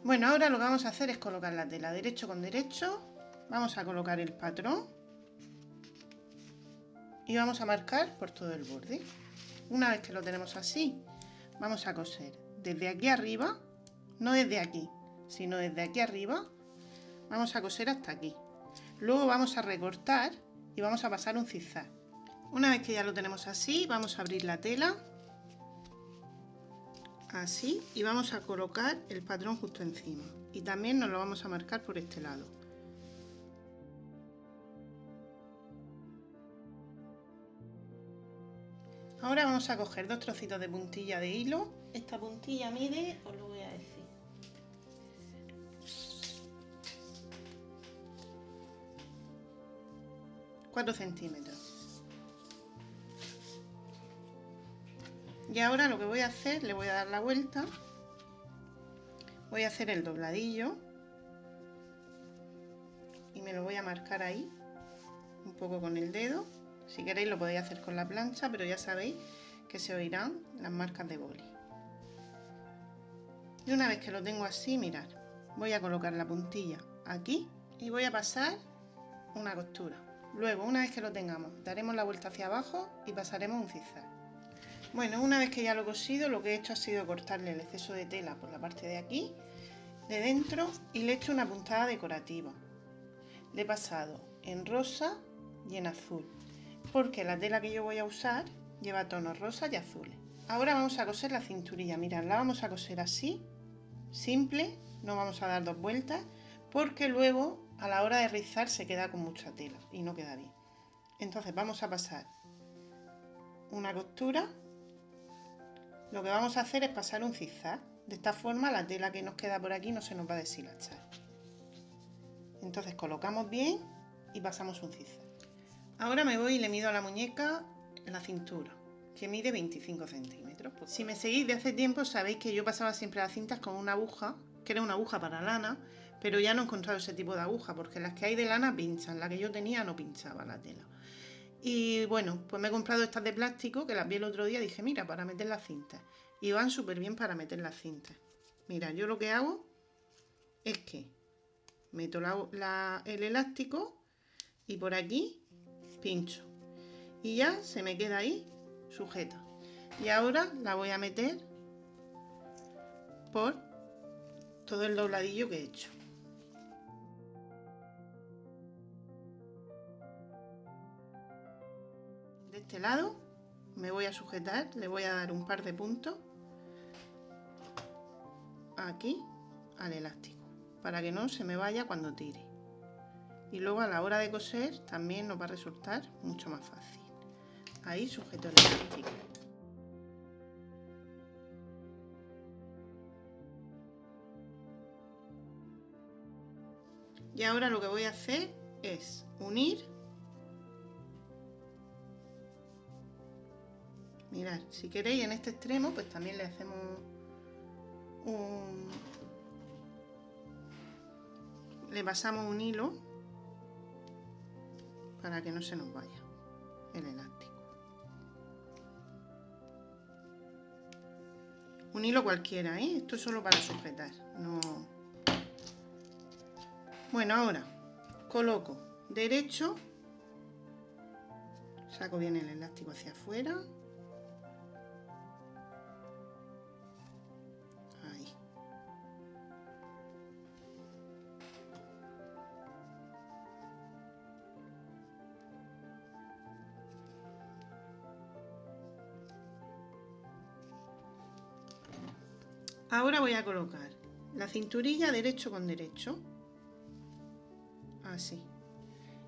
Bueno, ahora lo que vamos a hacer es colocar la tela derecho con derecho. Vamos a colocar el patrón y vamos a marcar por todo el borde. Una vez que lo tenemos así, vamos a coser desde aquí arriba, no desde aquí, sino desde aquí arriba, vamos a coser hasta aquí. Luego vamos a recortar y vamos a pasar un zigzag. Una vez que ya lo tenemos así, vamos a abrir la tela, así, y vamos a colocar el patrón justo encima. Y también nos lo vamos a marcar por este lado. Ahora vamos a coger 2 trocitos de puntilla de hilo. Esta puntilla mide, os lo voy a decir, 4 centímetros. Y ahora lo que voy a hacer, le voy a dar la vuelta, voy a hacer el dobladillo y me lo voy a marcar ahí, un poco con el dedo. Si queréis lo podéis hacer con la plancha, pero ya sabéis que se oirán las marcas de boli. Y una vez que lo tengo así, mirad, voy a colocar la puntilla aquí y voy a pasar una costura. Luego, una vez que lo tengamos, daremos la vuelta hacia abajo y pasaremos un zigzag. Bueno, una vez que ya lo he cosido, lo que he hecho ha sido cortarle el exceso de tela por la parte de aquí, de dentro, y le he hecho una puntada decorativa. Le he pasado en rosa y en azul, porque la tela que yo voy a usar lleva tonos rosas y azules. Ahora vamos a coser la cinturilla. Mirad, la vamos a coser así, simple, no vamos a dar 2 vueltas, porque luego a la hora de rizar se queda con mucha tela y no queda bien. Entonces vamos a pasar una costura. Lo que vamos a hacer es pasar un zigzag. De esta forma la tela que nos queda por aquí no se nos va a deshilachar. Entonces colocamos bien y pasamos un zigzag. Ahora me voy y le mido a la muñeca la cintura, que mide 25 centímetros. Pues si me seguís de hace tiempo sabéis que yo pasaba siempre las cintas con una aguja, que era una aguja para lana, pero ya no he encontrado ese tipo de aguja, porque las que hay de lana pinchan, la que yo tenía no pinchaba la tela. Y bueno, pues me he comprado estas de plástico, que las vi el otro día y dije, mira, para meter las cintas. Y van súper bien para meter las cintas. Mira, yo lo que hago es que meto el elástico y por aquí pincho. Y ya se me queda ahí sujeta. Y ahora la voy a meter por todo el dobladillo que he hecho. De este lado me voy a sujetar, le voy a dar un par de puntos aquí al elástico para que no se me vaya cuando tire. Y luego a la hora de coser también nos va a resultar mucho más fácil. Ahí sujeto el elástico. Y ahora lo que voy a hacer es unir. Mirad, si queréis en este extremo, pues también le hacemos le pasamos un hilo para que no se nos vaya el elástico. Un hilo cualquiera, ¿eh? Esto es solo para sujetar, no. Bueno, ahora coloco derecho, saco bien el elástico hacia afuera. Ahí. Ahora voy a colocar la cinturilla derecho con derecho. Así.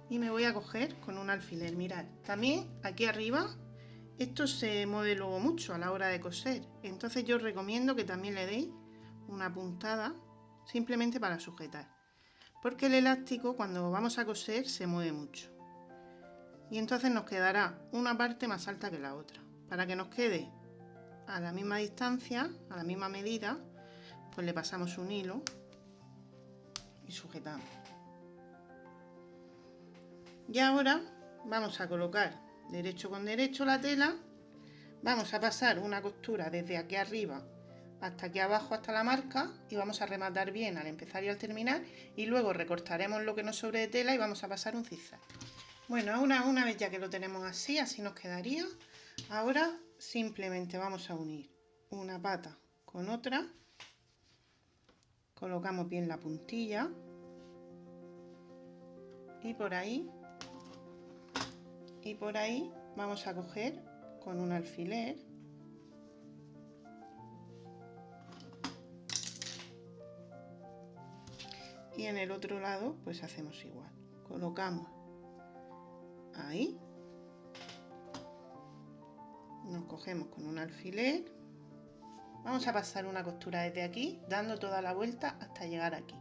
Y me voy a coger con un alfiler. Mirad, también aquí arriba esto se mueve luego mucho a la hora de coser. Entonces yo os recomiendo que también le deis una puntada simplemente para sujetar. Porque el elástico cuando vamos a coser se mueve mucho. Y entonces nos quedará una parte más alta que la otra. Para que nos quede a la misma distancia, a la misma medida, pues le pasamos un hilo y sujetamos. Y ahora vamos a colocar derecho con derecho la tela, vamos a pasar una costura desde aquí arriba hasta aquí abajo, hasta la marca, y vamos a rematar bien al empezar y al terminar, y luego recortaremos lo que nos sobre de tela y vamos a pasar un zigzag. Bueno, una vez ya que lo tenemos así, así nos quedaría. Ahora simplemente vamos a unir una pata con otra, colocamos bien la puntilla y por ahí vamos a coger con un alfiler y en el otro lado pues hacemos igual, colocamos ahí, nos cogemos con un alfiler, vamos a pasar una costura desde aquí dando toda la vuelta hasta llegar aquí.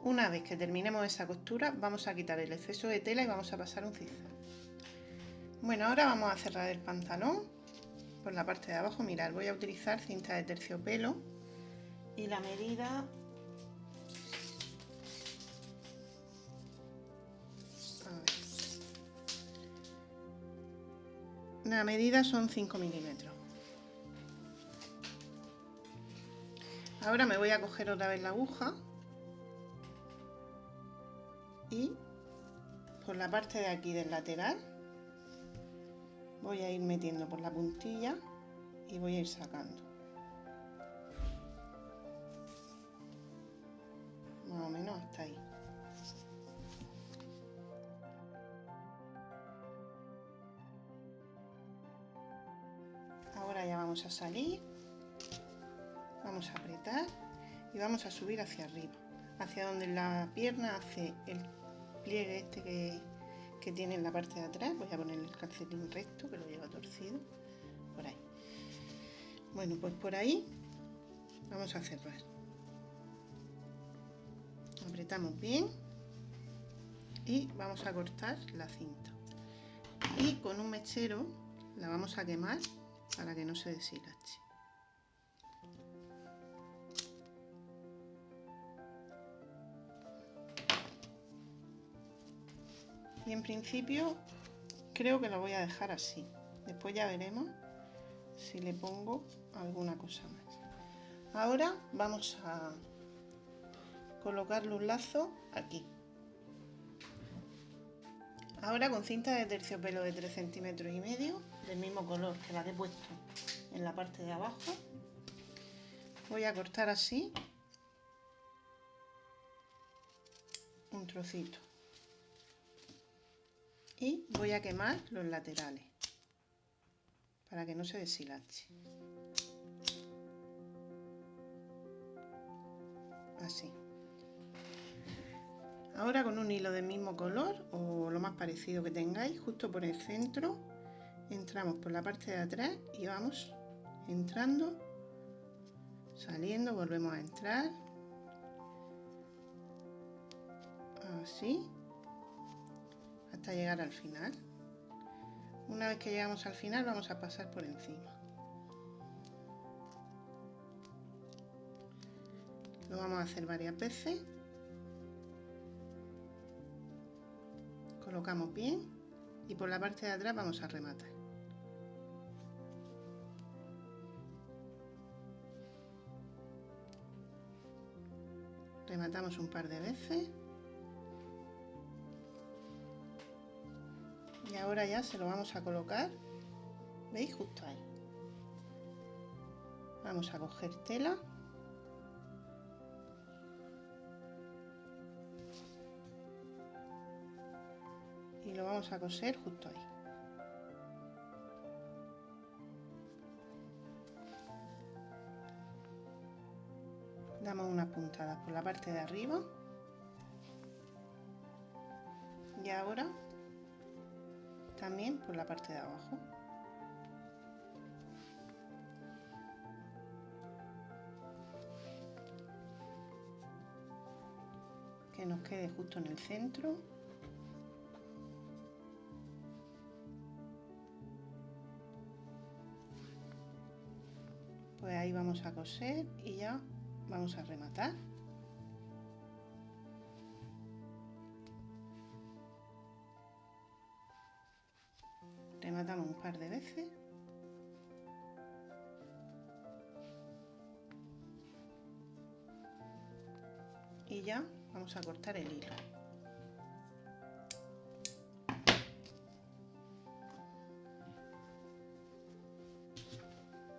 Una vez que terminemos esa costura vamos a quitar el exceso de tela y vamos a pasar un zigzag. Bueno, ahora vamos a cerrar el pantalón por la parte de abajo. Mirad, voy a utilizar cinta de terciopelo y la medida son 5 milímetros. Ahora me voy a coger otra vez la aguja y por la parte de aquí del lateral voy a ir metiendo por la puntilla y voy a ir sacando. Más o menos hasta ahí. Ahora ya vamos a salir, vamos a apretar y vamos a subir hacia arriba, hacia donde la pierna hace el pliegue este que tiene en la parte de atrás. Voy a poner el calcetín recto que lo lleva torcido, por ahí. Bueno, pues por ahí vamos a cerrar. Apretamos bien y vamos a cortar la cinta. Y con un mechero la vamos a quemar para que no se deshilache. Y en principio creo que lo voy a dejar así. Después ya veremos si le pongo alguna cosa más. Ahora vamos a colocar los lazos aquí. Ahora con cinta de terciopelo de 3,5 centímetros del mismo color que la que he puesto en la parte de abajo, voy a cortar así un trocito y voy a quemar los laterales para que no se deshilache. Así. Ahora con un hilo del mismo color o lo más parecido que tengáis, justo por el centro, entramos por la parte de atrás y vamos entrando, saliendo, volvemos a entrar, así, hasta llegar al final. Una vez que llegamos al final vamos a pasar por encima. Lo vamos a hacer varias veces. Colocamos bien y por la parte de atrás vamos a rematar. Rematamos un par de veces. Y ahora ya se lo vamos a colocar, ¿veis? Justo ahí. Vamos a coger tela. Y lo vamos a coser justo ahí. Damos unas puntadas por la parte de arriba. Y ahora también por la parte de abajo. Que nos quede justo en el centro. Pues ahí vamos a coser y ya vamos a rematar. Rematamos un par de veces. y ya vamos a cortar el hilo.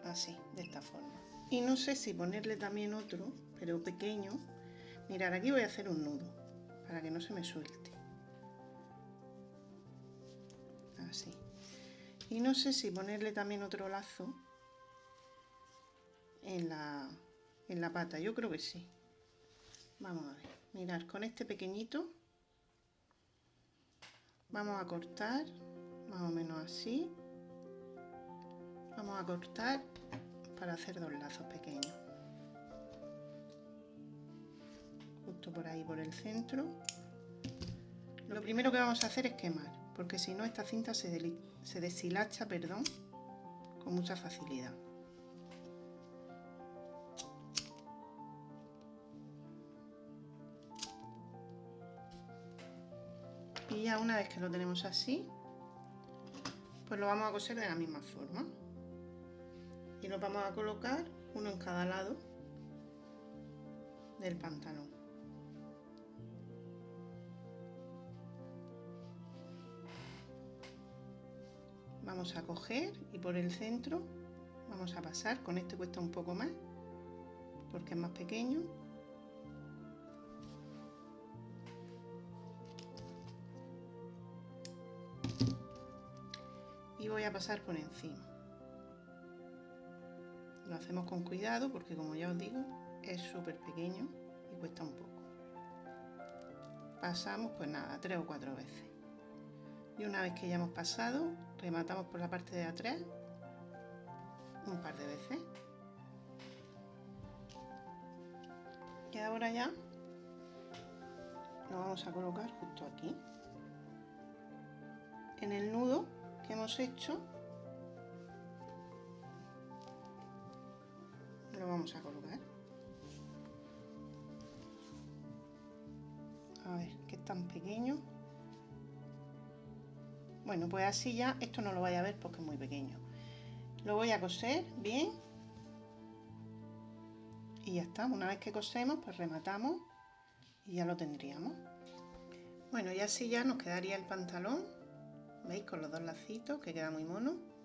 Así, de esta forma. Y no sé si ponerle también otro, pero pequeño. Mirad, aquí voy a hacer un nudo para que no se me suelte. Así. Y no sé si ponerle también otro lazo en la pata. Yo creo que sí. Vamos a ver. Mirad, con este pequeñito vamos a cortar más o menos así. Vamos a cortar para hacer dos lazos pequeños. Justo por ahí, por el centro. Lo primero que vamos a hacer es quemar, porque si no esta cinta se deshilacha, perdón, con mucha facilidad. Y ya una vez que lo tenemos así, pues lo vamos a coser de la misma forma. Y lo vamos a colocar uno en cada lado del pantalón. Vamos a coger y por el centro vamos a pasar. Con este cuesta un poco más porque es más pequeño. Y voy a pasar por encima. Lo hacemos con cuidado porque, como ya os digo, es súper pequeño y cuesta un poco. Pasamos pues nada, 3 o 4 veces. Y una vez que ya hemos pasado, rematamos por la parte de atrás un par de veces. Y ahora ya lo vamos a colocar justo aquí. En el nudo que hemos hecho lo vamos a colocar. A ver, que es tan pequeño. Bueno, pues así ya, esto no lo vais a ver porque es muy pequeño. Lo voy a coser bien. Y ya está, una vez que cosemos, pues rematamos y ya lo tendríamos. Bueno, y así ya nos quedaría el pantalón. ¿Veis? Con los dos lacitos, que queda muy mono.